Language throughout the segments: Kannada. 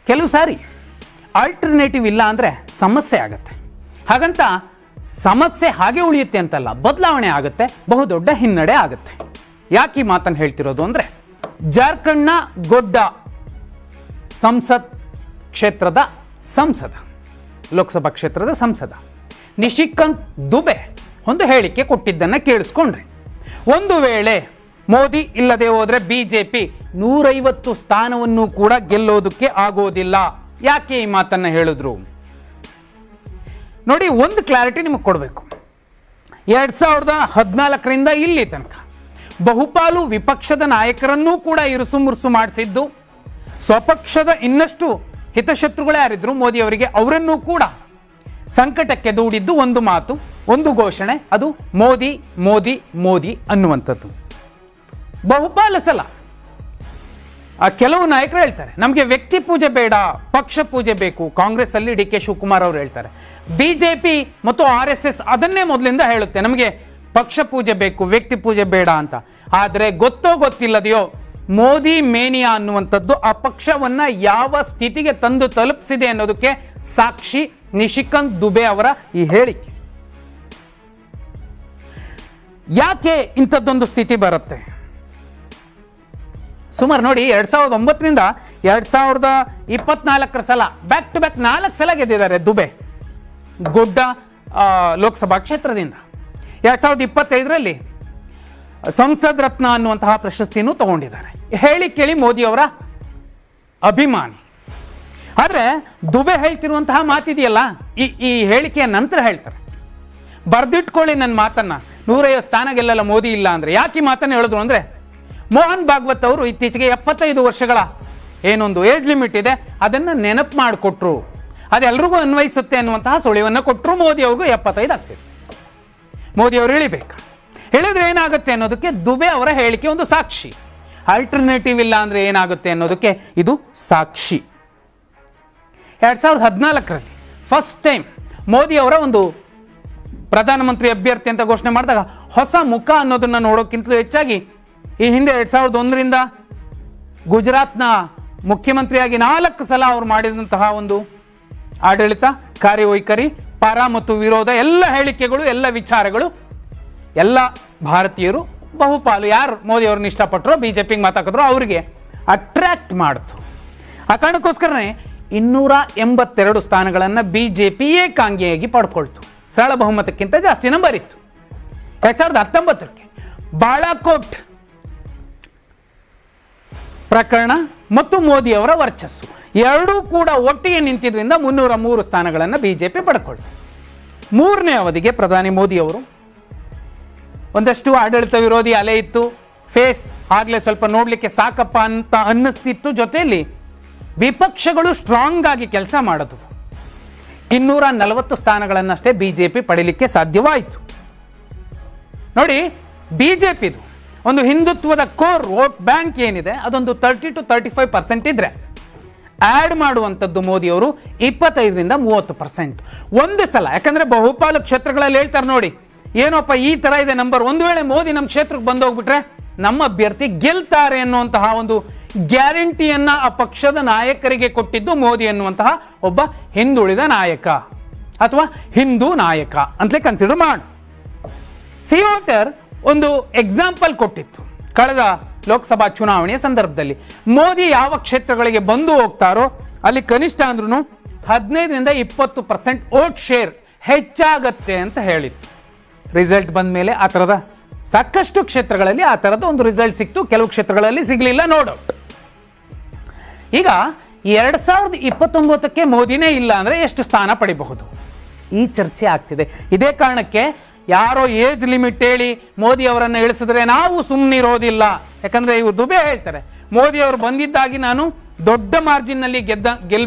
ಕೆಲವು ಸಾರಿ ಆಲ್ಟರ್ನೇಟಿವ್ ಇಲ್ಲ ಅಂದರೆ ಸಮಸ್ಯೆ ಆಗುತ್ತೆ. ಹಾಗಂತ ಸಮಸ್ಯೆ ಹಾಗೆ ಉಳಿಯುತ್ತೆ ಅಂತಲ್ಲ, ಬದಲಾವಣೆ ಆಗುತ್ತೆ, ಬಹುದೊಡ್ಡ ಹಿನ್ನಡೆ ಆಗುತ್ತೆ. ಯಾಕೆ ಈ ಮಾತನ್ನು ಹೇಳ್ತಿರೋದು ಅಂದರೆ, ಜಾರ್ಖಂಡ್ನ ಗೊಡ್ಡ ಸಂಸತ್ ಕ್ಷೇತ್ರದ ಸಂಸದ, ಲೋಕಸಭಾ ಕ್ಷೇತ್ರದ ಸಂಸದ ನಿಶಿಕಾಂತ್ ದುಬೆ ಒಂದು ಹೇಳಿಕೆ ಕೊಟ್ಟಿದ್ದನ್ನು ಕೇಳಿಸ್ಕೊಂಡ್ರಿ. ಒಂದು ವೇಳೆ ಮೋದಿ ಇಲ್ಲದೆ ಹೋದರೆ ಬಿಜೆಪಿ 150 ಸ್ಥಾನವನ್ನು ಕೂಡ ಗೆಲ್ಲೋದಕ್ಕೆ ಆಗೋದಿಲ್ಲ. ಯಾಕೆ ಈ ಮಾತನ್ನು ಹೇಳಿದ್ರು ನೋಡಿ, ಒಂದು ಕ್ಲಾರಿಟಿ ನಿಮಗೆ ಕೊಡಬೇಕು. 2014ರಿಂದ ಇಲ್ಲಿ ತನಕ ಬಹುಪಾಲು ವಿಪಕ್ಷದ ನಾಯಕರನ್ನೂ ಕೂಡ ಇರುಸು ಮುರುಸು ಮಾಡಿಸಿದ್ದು, ಸ್ವಪಕ್ಷದ ಇನ್ನಷ್ಟು ಹಿತಶತ್ರುಗಳೇ ಯಾರಿದ್ರು ಮೋದಿ ಅವರಿಗೆ, ಅವರನ್ನೂ ಕೂಡ ಸಂಕಟಕ್ಕೆ ದೂಡಿದ್ದು ಒಂದು ಮಾತು, ಒಂದು ಘೋಷಣೆ, ಅದು ಮೋದಿ ಮೋದಿ ಮೋದಿ ಅನ್ನುವಂಥದ್ದು. ಬಹುಪಾಲು ಸಲ ಕೆಲವು ನಾಯಕರು ಹೇಳ್ತಾರೆ ನಮಗೆ ವ್ಯಕ್ತಿ ಪೂಜೆ ಬೇಡ, ಪಕ್ಷ ಪೂಜೆ ಬೇಕು. ಕಾಂಗ್ರೆಸ್ ಅಲ್ಲಿ ಡಿ ಕೆ ಶಿವಕುಮಾರ್ ಅವರು ಹೇಳ್ತಾರೆ. ಬಿಜೆಪಿ ಮತ್ತು RSS ಅದನ್ನೇ ಮೊದಲಿಂದ ಹೇಳುತ್ತೆ, ನಮಗೆ ಪಕ್ಷ ಪೂಜೆ ಬೇಕು, ವ್ಯಕ್ತಿ ಪೂಜೆ ಬೇಡ ಅಂತ. ಆದರೆ ಗೊತ್ತೋ ಗೊತ್ತಿಲ್ಲದೆಯೋ ಮೋದಿ ಮೇನಿಯಾ ಅನ್ನುವಂಥದ್ದು ಆ ಪಕ್ಷವನ್ನ ಯಾವ ಸ್ಥಿತಿಗೆ ತಂದು ತಲುಪಿಸಿದೆ ಅನ್ನೋದಕ್ಕೆ ಸಾಕ್ಷಿ ನಿಶಿಕಾಂತ್ ದುಬೆ ಅವರ ಈ ಹೇಳಿಕೆ. ಯಾಕೆ ಇಂಥದ್ದೊಂದು ಸ್ಥಿತಿ ಬರುತ್ತೆ? ಸುಮಾರು ನೋಡಿ, 2009ರಿಂದ 2024 ಸಲ ಬ್ಯಾಕ್ ಟು ಬ್ಯಾಕ್ 4 ಸಲ ಗೆದ್ದಿದ್ದಾರೆ ದುಬೆ ಗೊಡ್ಡ ಲೋಕಸಭಾ ಕ್ಷೇತ್ರದಿಂದ. 2025ರಲ್ಲಿ ಸಂಸದ್ ರತ್ನ ಅನ್ನುವಂತಹ ಪ್ರಶಸ್ತಿನೂ ತಗೊಂಡಿದ್ದಾರೆ. ಹೇಳಿ ಕೇಳಿ ಮೋದಿ ಅವರ ಅಭಿಮಾನಿ. ಆದರೆ ದುಬೆ ಹೇಳ್ತಿರುವಂತಹ ಮಾತಿದೆಯಲ್ಲ, ಈ ಹೇಳಿಕೆಯ ನಂತರ ಹೇಳ್ತಾರೆ, ಬರ್ದಿಟ್ಕೊಳ್ಳಿ ನನ್ನ ಮಾತನ್ನ, 150 ಸ್ಥಾನ ಗೆಲ್ಲಲ್ಲ ಮೋದಿ ಇಲ್ಲ ಅಂದ್ರೆ. ಯಾಕೆ ಈ ಮಾತನ್ನು ಹೇಳಿದ್ರು ಅಂದ್ರೆ, ಮೋಹನ್ ಭಾಗವತ್ ಅವರು ಇತ್ತೀಚೆಗೆ 75 ವರ್ಷಗಳ ಏನೊಂದು ಏಜ್ ಲಿಮಿಟ್ ಇದೆ ಅದನ್ನು ನೆನಪು ಮಾಡಿಕೊಟ್ರು, ಅದೆಲ್ಲರಿಗೂ ಅನ್ವಯಿಸುತ್ತೆ ಅನ್ನುವಂತಹ ಸುಳಿವನ್ನು ಕೊಟ್ಟರು. ಮೋದಿ ಅವ್ರಿಗೂ 75 ಆಗ್ತದೆ. ಮೋದಿ ಅವರು ಇಳಿಬೇಕು, ಹೇಳಿದ್ರೆ ಏನಾಗುತ್ತೆ ಅನ್ನೋದಕ್ಕೆ ದುಬೆ ಅವರ ಹೇಳಿಕೆ ಒಂದು ಸಾಕ್ಷಿ. ಆಲ್ಟರ್ನೇಟಿವ್ ಇಲ್ಲ ಅಂದ್ರೆ ಏನಾಗುತ್ತೆ ಅನ್ನೋದಕ್ಕೆ ಇದು ಸಾಕ್ಷಿ. 2014ರಲ್ಲಿ ಫಸ್ಟ್ ಟೈಮ್ ಮೋದಿ ಅವರ ಒಂದು ಪ್ರಧಾನಮಂತ್ರಿ ಅಭ್ಯರ್ಥಿ ಅಂತ ಘೋಷಣೆ ಮಾಡಿದಾಗ ಹೊಸ ಮುಖ ಅನ್ನೋದನ್ನ ನೋಡೋಕ್ಕಿಂತಲೂ ಹೆಚ್ಚಾಗಿ, ಈ ಹಿಂದೆ 2001ರಿಂದ ಗುಜರಾತ್ನ ಮುಖ್ಯಮಂತ್ರಿಯಾಗಿ 4 ಸಲ ಅವರು ಮಾಡಿದಂತಹ ಒಂದು ಆಡಳಿತ, ಕಾರ್ಯವೈಖರಿ, ಪರ ಮತ್ತು ವಿರೋಧ, ಎಲ್ಲ ಹೇಳಿಕೆಗಳು, ಎಲ್ಲ ವಿಚಾರಗಳು, ಎಲ್ಲ ಭಾರತೀಯರು ಬಹುಪಾಲು ಯಾರು ಮೋದಿ ಅವ್ರನ್ನ ಇಷ್ಟಪಟ್ಟರೋ, ಬಿಜೆಪಿಗೆ ಮಾತಾಕಿದ್ರು, ಅವರಿಗೆ ಅಟ್ರಾಕ್ಟ್ ಮಾಡಿತು. ಆ ಕಾರಣಕ್ಕೋಸ್ಕರನೇ 282 ಸ್ಥಾನಗಳನ್ನು ಬಿಜೆಪಿ ಏಕಾಂಗಿಯಾಗಿ ಪಡ್ಕೊಳ್ತು. ಸರಳ ಬಹುಮತಕ್ಕಿಂತ ಜಾಸ್ತಿ ನಂಬರ್ ಇತ್ತು. 2019ಕ್ಕೆ ಬಾಲಾಕೋಟ್ ಪ್ರಕರಣ ಮತ್ತು ಮೋದಿ ಅವರ ವರ್ಚಸ್ಸು ಎರಡೂ ಕೂಡ ಒಟ್ಟಿಗೆ ನಿಂತಿದ್ರಿಂದ 303 ಸ್ಥಾನಗಳನ್ನು ಬಿಜೆಪಿ ಪಡ್ಕೊಳ್ತು. 3ನೇ ಅವಧಿಗೆ ಪ್ರಧಾನಿ ಮೋದಿ ಅವರು ಒಂದಷ್ಟು ಆಡಳಿತ ವಿರೋಧಿ ಅಲೆ ಇತ್ತು, ಫೇಸ್ ಆಗ್ಲೇ ಸ್ವಲ್ಪ ನೋಡ್ಲಿಕ್ಕೆ ಸಾಕಪ್ಪ ಅಂತ ಅನ್ನಿಸ್ತಿತ್ತು. ಜೊತೆಯಲ್ಲಿ ವಿಪಕ್ಷಗಳು ಸ್ಟ್ರಾಂಗ್ ಆಗಿ ಕೆಲಸ ಮಾಡಿದ್ವು. 240 ಸ್ಥಾನಗಳನ್ನಷ್ಟೇ ಬಿಜೆಪಿ ಪಡೀಲಿಕ್ಕೆ ಸಾಧ್ಯವಾಯಿತು. ನೋಡಿ, ಬಿಜೆಪಿದು ಒಂದು ಹಿಂದುತ್ವದ ಕೋರ್ ವೋಟ್ ಬ್ಯಾಂಕ್ ಏನಿದೆ ಅದೊಂದು 30 to 35% ಇದ್ರೆ, ಆಡ್ ಮಾಡುವಂಥದ್ದು ಮೋದಿ ಅವರು 25ರಿಂದ 30%. ಒಂದು ಸಲ, ಯಾಕಂದ್ರೆ ಬಹುಪಾಲು ಕ್ಷೇತ್ರಗಳಲ್ಲಿ ಹೇಳ್ತಾರೆ ನೋಡಿ, ಏನೋಪ್ಪ ಈ ತರ ಇದೆ ನಂಬರ್, ಒಂದು ವೇಳೆ ಮೋದಿ ನಮ್ಮ ಕ್ಷೇತ್ರಕ್ಕೆ ಬಂದೋಗ್ಬಿಟ್ರೆ ನಮ್ಮ ಅಭ್ಯರ್ಥಿ ಗೆಲ್ತಾರೆ ಅನ್ನುವಂತಹ ಒಂದು ಗ್ಯಾರಂಟಿಯನ್ನ ಆ ಪಕ್ಷದ ನಾಯಕರಿಗೆ ಕೊಟ್ಟಿದ್ದು ಮೋದಿ ಅನ್ನುವಂತಹ ಒಬ್ಬ ಹಿಂದುಳಿದ ನಾಯಕ ಅಥವಾ ಹಿಂದೂ ನಾಯಕ ಅಂತಲೇ ಕನ್ಸಿಡರ್ ಮಾಡಿ. ಸಿಯೋಟರ್ ಒಂದು ಎಕ್ಸಾಂಪಲ್ ಕೊಟ್ಟಿತ್ತು ಕಳೆದ ಲೋಕಸಭಾ ಚುನಾವಣೆಯ ಸಂದರ್ಭದಲ್ಲಿ. ಮೋದಿ ಯಾವ ಕ್ಷೇತ್ರಗಳಿಗೆ ಬಂದು ಹೋಗ್ತಾರೋ ಅಲ್ಲಿ ಕನಿಷ್ಠ ಅಂದ್ರೂ 15ರಿಂದ 20% ವೋಟ್ ಶೇರ್ ಹೆಚ್ಚಾಗತ್ತೆ ಅಂತ ಹೇಳಿತ್ತು. ರಿಸಲ್ಟ್ ಬಂದ ಮೇಲೆ ಆ ಥರದ ಸಾಕಷ್ಟು ಕ್ಷೇತ್ರಗಳಲ್ಲಿ ಆ ಥರದ ಒಂದು ರಿಸಲ್ಟ್ ಸಿಕ್ತು, ಕೆಲವು ಕ್ಷೇತ್ರಗಳಲ್ಲಿ ಸಿಗಲಿಲ್ಲ, ನೋಡೋ. ಈಗ 2029ಕ್ಕೆ ಮೋದಿನೇ ಇಲ್ಲ ಅಂದರೆ ಎಷ್ಟು ಸ್ಥಾನ ಪಡಿಬಹುದು, ಈ ಚರ್ಚೆ ಆಗ್ತಿದೆ. ಇದೇ ಕಾರಣಕ್ಕೆ ಯಾರೋ ಏಜ್ ಲಿಮಿಟ್ ಹೇಳಿ ಮೋದಿ ಅವರನ್ನು ಇಳಿಸಿದ್ರೆ ನಾವು ಸುಮ್ಮನಿರೋದಿಲ್ಲ. ಯಾಕಂದ್ರೆ ಇವರು ದುಬೆ ಹೇಳ್ತಾರೆ, ಮೋದಿ ಅವರು ಬಂದಿದ್ದಾಗಿ ನಾನು ದೊಡ್ಡ ಮಾರ್ಜಿನ್ನಲ್ಲಿ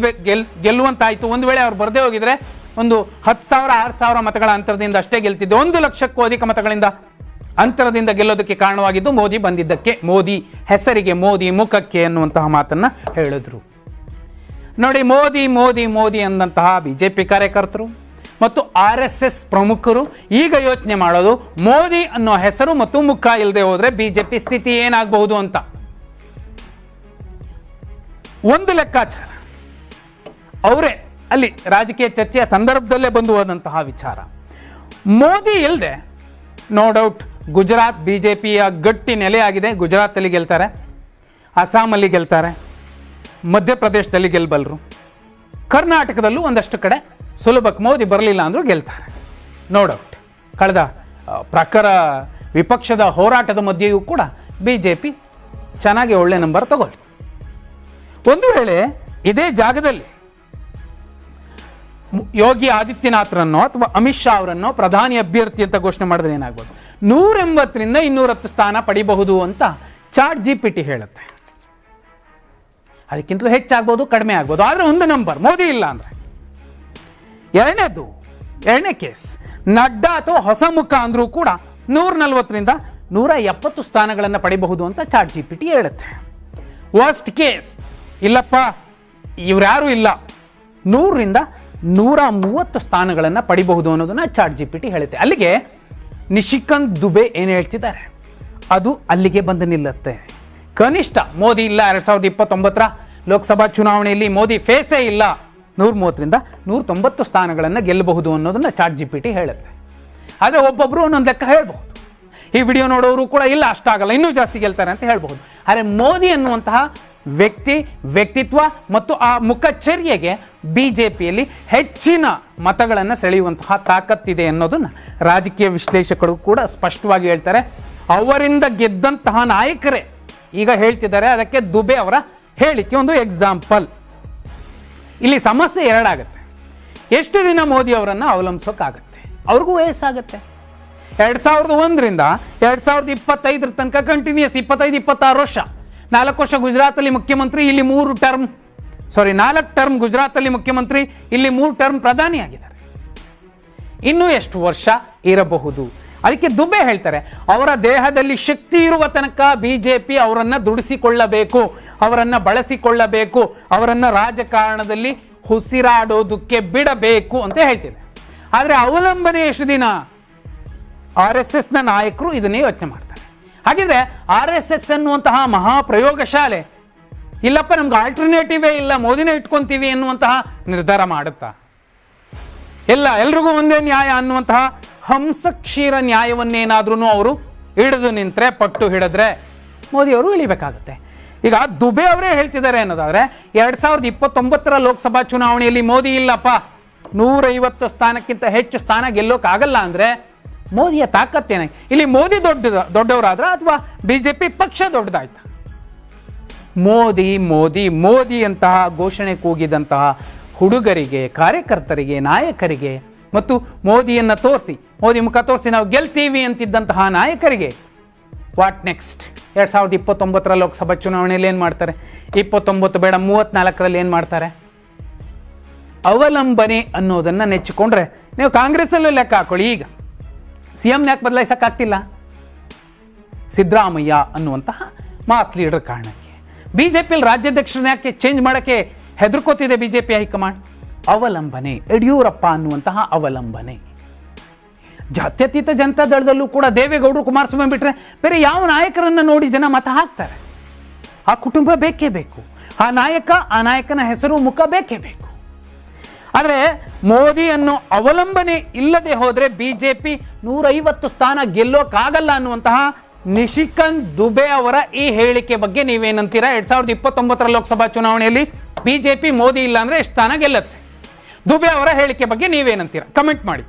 ಗೆಲ್ಲುವಂತಾಯ್ತು. ಒಂದು ವೇಳೆ ಅವ್ರು ಬರದೇ ಹೋಗಿದ್ರೆ ಒಂದು 10,000 6,000 ಮತಗಳ ಅಂತರದಿಂದ ಅಷ್ಟೇ ಗೆಲ್ತಿದ್ದೆ. 1 ಲಕ್ಷಕ್ಕೂ ಅಧಿಕ ಮತಗಳಿಂದ ಅಂತರದಿಂದ ಗೆಲ್ಲೋದಕ್ಕೆ ಕಾರಣವಾಗಿದ್ದು ಮೋದಿ ಬಂದಿದ್ದಕ್ಕೆ, ಮೋದಿ ಹೆಸರಿಗೆ, ಮೋದಿ ಮುಖಕ್ಕೆ ಅನ್ನುವಂತಹ ಮಾತನ್ನ ಹೇಳಿದ್ರು. ನೋಡಿ, ಮೋದಿ ಮೋದಿ ಮೋದಿ ಅಂದಂತಹ ಬಿಜೆಪಿ ಕಾರ್ಯಕರ್ತರು ಮತ್ತು RSS ಪ್ರಮುಖರು ಈಗ ಯೋಚನೆ ಮಾಡೋದು ಮೋದಿ ಅನ್ನೋ ಹೆಸರು ಮತ್ತು ಮುಖ ಇಲ್ಲದೆ ಹೋದ್ರೆ ಬಿಜೆಪಿ ಸ್ಥಿತಿ ಏನಾಗಬಹುದು ಅಂತ. ಒಂದು ಲೆಕ್ಕಾಚಾರ, ಅವರೇ ಅಲ್ಲಿ ರಾಜಕೀಯ ಚರ್ಚೆಯ ಸಂದರ್ಭದಲ್ಲೇ ಬಂದು ಹೋದಂತಹ ವಿಚಾರ. ಮೋದಿ ಇಲ್ಲದೆ ನೋ ಡೌಟ್ ಗುಜರಾತ್ ಬಿಜೆಪಿಯ ಗಟ್ಟಿ ನೆಲೆಯಾಗಿದೆ. ಗುಜರಾತಲ್ಲಿ ಗೆಲ್ತಾರೆ, ಅಸ್ಸಾಮಲ್ಲಿ ಗೆಲ್ತಾರೆ, ಮಧ್ಯಪ್ರದೇಶದಲ್ಲಿ ಗೆಲ್ಲಬಲ್ಲರು, ಕರ್ನಾಟಕದಲ್ಲೂ ಒಂದಷ್ಟು ಕಡೆ ಸುಲಭಕ್ಕೆ ಮೋದಿ ಬರಲಿಲ್ಲ ಅಂದರೂ ಗೆಲ್ತಾರೆ. ನೋ ಡೌಟ್ ಕಳೆದ ಪ್ರಖರ ವಿಪಕ್ಷದ ಹೋರಾಟದ ಮಧ್ಯೆಯೂ ಕೂಡ ಬಿಜೆಪಿ ಚೆನ್ನಾಗಿ ಒಳ್ಳೆ ನಂಬರ್ ತಗೊಳ್ಳಿ. ಒಂದು ವೇಳೆ ಇದೇ ಜಾಗದಲ್ಲಿ ಯೋಗಿ ಆದಿತ್ಯನಾಥ್ರನ್ನೋ ಅಥವಾ ಅಮಿತ್ ಶಾ ಅವರನ್ನೋ ಪ್ರಧಾನಿ ಅಭ್ಯರ್ಥಿ ಅಂತ ಘೋಷಣೆ ಮಾಡಿದ್ರೆ ಏನಾಗ್ಬೋದು, 180ರಿಂದ 210 ಸ್ಥಾನ ಪಡಿಬಹುದು ಅಂತ ChatGPT ಹೇಳುತ್ತೆ. ಅದಕ್ಕಿಂತಲೂ ಹೆಚ್ಚಾಗ್ಬೋದು, ಕಡಿಮೆ ಆಗ್ಬೋದು, ಆದರೆ ಒಂದು ನಂಬರ್ ಮೋದಿ ಇಲ್ಲ ಅಂದರೆ. ಎರಡನೇ ಕೇಸ್ ನಡ್ಡಾ ಅಥವಾ ಹೊಸ ಮುಖ ಅಂದರೂ ಕೂಡ 140ರಿಂದ 170 ಸ್ಥಾನಗಳನ್ನು ಪಡಿಬಹುದು ಅಂತ ChatGPT ಹೇಳುತ್ತೆ. ವರ್ಸ್ಟ್ ಕೇಸ್ ಇಲ್ಲಪ್ಪ ಇವ್ರ್ಯಾರೂ ಇಲ್ಲ, 100ರಿಂದ 130 ಸ್ಥಾನಗಳನ್ನು ಪಡಿಬಹುದು ಅನ್ನೋದನ್ನ ChatGPT ಹೇಳುತ್ತೆ. ಅಲ್ಲಿಗೆ ನಿಶಿಕಾಂತ್ ದುಬೆ ಏನು ಹೇಳ್ತಿದ್ದಾರೆ ಅದು ಅಲ್ಲಿಗೆ ಬಂದು ನಿಲ್ಲುತ್ತೆ. ಕನಿಷ್ಠ ಮೋದಿ ಇಲ್ಲ, 2029ರ ಲೋಕಸಭಾ ಚುನಾವಣೆಯಲ್ಲಿ ಮೋದಿ ಫೇಸೇ ಇಲ್ಲ, 130ರಿಂದ 190 ಸ್ಥಾನಗಳನ್ನು ಗೆಲ್ಲಬಹುದು ಅನ್ನೋದನ್ನ ChatGPT ಹೇಳುತ್ತೆ. ಆದರೆ ಒಬ್ಬೊಬ್ಬರು ಒಂದೊಂದು ಲೆಕ್ಕ ಹೇಳ್ಬಹುದು. ಈ ವಿಡಿಯೋ ನೋಡೋರು ಕೂಡ ಇಲ್ಲ ಅಷ್ಟಾಗಲ್ಲ, ಇನ್ನೂ ಜಾಸ್ತಿ ಗೆಲ್ತಾರೆ ಅಂತ ಹೇಳ್ಬಹುದು. ಆದರೆ ಮೋದಿ ಅನ್ನುವಂತಹ ವ್ಯಕ್ತಿತ್ವ ಮತ್ತು ಆ ಮುಖಚರ್ಯೆಗೆ ಬಿಜೆಪಿಯಲ್ಲಿ ಹೆಚ್ಚಿನ ಮತಗಳನ್ನು ಸೆಳೆಯುವಂತಹ ತಾಕತ್ತಿದೆ ಅನ್ನೋದನ್ನು ರಾಜಕೀಯ ವಿಶ್ಲೇಷಕರು ಕೂಡ ಸ್ಪಷ್ಟವಾಗಿ ಹೇಳ್ತಾರೆ. ಅವರಿಂದ ಗೆದ್ದಂತಹ ನಾಯಕರೇ ಈಗ ಹೇಳ್ತಿದ್ದಾರೆ. ಅದಕ್ಕೆ ದುಬೆ ಅವರ ಹೇಳಿಕೆ ಒಂದು ಎಕ್ಸಾಂಪಲ್. ಇಲ್ಲಿ ಸಮಸ್ಯೆ ಎರಡಾಗುತ್ತೆ. ಎಷ್ಟು ದಿನ ಮೋದಿ ಅವರನ್ನು ಅವಲಂಬಿಸೋಕ್ಕಾಗತ್ತೆ? ಅವ್ರಿಗೂ ವಯಸ್ಸಾಗತ್ತೆ. 2001ರಿಂದ 2025 ತನಕ ಕಂಟಿನ್ಯೂಸ್ 25-26 ವರ್ಷ, 4 ವರ್ಷ ಗುಜರಾತಲ್ಲಿ ಮುಖ್ಯಮಂತ್ರಿ, ಇಲ್ಲಿ 4 ಟರ್ಮ್ ಗುಜರಾತಲ್ಲಿ ಮುಖ್ಯಮಂತ್ರಿ, ಇಲ್ಲಿ 3 ಟರ್ಮ್ ಪ್ರಧಾನಿ ಆಗಿದ್ದಾರೆ. ಇನ್ನೂ ಎಷ್ಟು ವರ್ಷ ಇರಬಹುದು? ಅದಕ್ಕೆ ದುಬೆ ಹೇಳ್ತಾರೆ, ಅವರ ದೇಹದಲ್ಲಿ ಶಕ್ತಿ ಇರುವ ತನಕ ಬಿಜೆಪಿ ಅವರನ್ನು ದುಡಿಸಿಕೊಳ್ಳಬೇಕು, ಅವರನ್ನು ಬಳಸಿಕೊಳ್ಳಬೇಕು, ಅವರನ್ನು ರಾಜಕಾರಣದಲ್ಲಿ ಉಸಿರಾಡೋದಕ್ಕೆ ಬಿಡಬೇಕು ಅಂತ ಹೇಳ್ತಿದೆ. ಆದರೆ ಅವಲಂಬನೆ ಎಷ್ಟು ದಿನ? RSSನ ನಾಯಕರು ಇದನ್ನೇ ಯೋಚನೆ ಮಾಡ್ತಾರೆ. ಹಾಗಿದ್ರೆ RSS ಅನ್ನುವಂತಹ ಮಹಾಪ್ರಯೋಗಶಾಲೆ ಇಲ್ಲಪ್ಪ ನಮ್ಗೆ ಆಲ್ಟರ್ನೇಟಿವೇ ಇಲ್ಲ, ಮೋದಿನೇ ಇಟ್ಕೊಂತೀವಿ ಎನ್ನುವಂತಹ ನಿರ್ಧಾರ ಮಾಡುತ್ತಾ? ಎಲ್ರಿಗೂ ಒಂದೇ ನ್ಯಾಯ ಅನ್ನುವಂತಹ ಹಂಸಕ್ಷೀರ ನ್ಯಾಯವನ್ನೇನಾದ್ರೂ ಅವರು ಹಿಡಿದು ನಿಂತರೆ, ಪಟ್ಟು ಹಿಡಿದ್ರೆ ಮೋದಿಯವರು ಇಳಿಬೇಕಾಗುತ್ತೆ. ಈಗ ದುಬೆ ಅವರೇ ಹೇಳ್ತಿದ್ದಾರೆ ಅನ್ನೋದಾದ್ರೆ 2029ರ ಲೋಕಸಭಾ ಚುನಾವಣೆಯಲ್ಲಿ ಮೋದಿ ಇಲ್ಲಪ್ಪ, 150 ಸ್ಥಾನಕ್ಕಿಂತ ಹೆಚ್ಚು ಸ್ಥಾನ ಗೆಲ್ಲೋಕ್ಕಾಗಲ್ಲ ಅಂದ್ರೆ ಮೋದಿಯ ತಾಕತ್ತೇನೆ? ಇಲ್ಲಿ ಮೋದಿ ದೊಡ್ಡವರಾದ್ರ ಅಥವಾ ಬಿಜೆಪಿ ಪಕ್ಷ ದೊಡ್ಡದಾಯ್ತಾ? ಮೋದಿ ಅಂತಹ ಘೋಷಣೆ ಕೂಗಿದಂತಹ ಹುಡುಗರಿಗೆ, ಕಾರ್ಯಕರ್ತರಿಗೆ, ನಾಯಕರಿಗೆ ಮತ್ತು ಮೋದಿಯನ್ನು ತೋರಿಸಿ, ಮೋದಿ ಮುಖ ತೋರಿಸಿ ನಾವು ಗೆಲ್ತೀವಿ ಅಂತಿದ್ದಂತಹ ನಾಯಕರಿಗೆ ವಾಟ್ ನೆಕ್ಸ್ಟ್? 2029ರ ಲೋಕಸಭಾ ಚುನಾವಣೆಯಲ್ಲಿ ಏನು ಮಾಡ್ತಾರೆ? 29 ಬೇಡ 34ರಲ್ಲಿ ಏನು ಮಾಡ್ತಾರೆ? ಅವಲಂಬನೆ ಅನ್ನೋದನ್ನು ನೆಚ್ಚಿಕೊಂಡ್ರೆ ನೀವು ಕಾಂಗ್ರೆಸ್ಸಲ್ಲೂ ಲೆಕ್ಕ ಹಾಕೊಳ್ಳಿ. ಈಗ CM ಯಾಕೆ ಬದಲಾಯಿಸೋಕ್ಕಾಗ್ತಿಲ್ಲ? ಸಿದ್ದರಾಮಯ್ಯ ಅನ್ನುವಂತಹ ಮಾಸ್ ಲೀಡರ್ ಕಾರಣಕ್ಕೆ. ಬಿಜೆಪಿಯಲ್ಲಿ ರಾಜ್ಯಾಧ್ಯಕ್ಷರನ್ನ ಯಾಕೆ ಚೇಂಜ್ ಮಾಡೋಕ್ಕೆ ಹೆದರ್ಕೋತಿದೆ ಬಿಜೆಪಿ ಹೈಕಮಾಂಡ್? ಅವಲಂಬನೆ. ಯಡಿಯೂರಪ್ಪ ಅನ್ನುವಂತಹ ಅವಲಂಬನೆ. ಜಾತ್ಯತೀತ ಜನತಾ ದಳದಲ್ಲೂ ಕೂಡ ದೇವೇಗೌಡರು, ಕುಮಾರಸ್ವಾಮಿ ಬಿಟ್ಟರೆ ಬೇರೆ ಯಾವ ನಾಯಕರನ್ನು ನೋಡಿ ಜನ ಮತ ಹಾಕ್ತಾರೆ? ಆ ಕುಟುಂಬ ಬೇಕೇ ಬೇಕು, ಆ ನಾಯಕನ ಹೆಸರು, ಮುಖ ಬೇಕೇ ಬೇಕು. ಆದರೆ ಮೋದಿ ಅನ್ನೋ ಅವಲಂಬನೆ ಇಲ್ಲದೆ ಹೋದರೆ ಬಿಜೆಪಿ 150 ಸ್ಥಾನ ಗೆಲ್ಲೋಕ್ಕಾಗಲ್ಲ ಅನ್ನುವಂತಹ ನಿಶಿಕಾಂತ್ ದುಬೆ ಅವರ ಈ ಹೇಳಿಕೆ ಬಗ್ಗೆ ನೀವೇನಂತೀರಾ? 2029ರ ಲೋಕಸಭಾ ಚುನಾವಣೆಯಲ್ಲಿ ಬಿಜೆಪಿ ಮೋದಿ ಇಲ್ಲ ಅಂದ್ರೆ ಎಷ್ಟು ಸ್ಥಾನ ಗೆಲ್ಲುತ್ತೆ? ದುಬೆ ಅವರ ಹೇಳಿಕೆ ಬಗ್ಗೆ ನೀವೇನಂತೀರಾ? ಕಮೆಂಟ್ ಮಾಡಿ.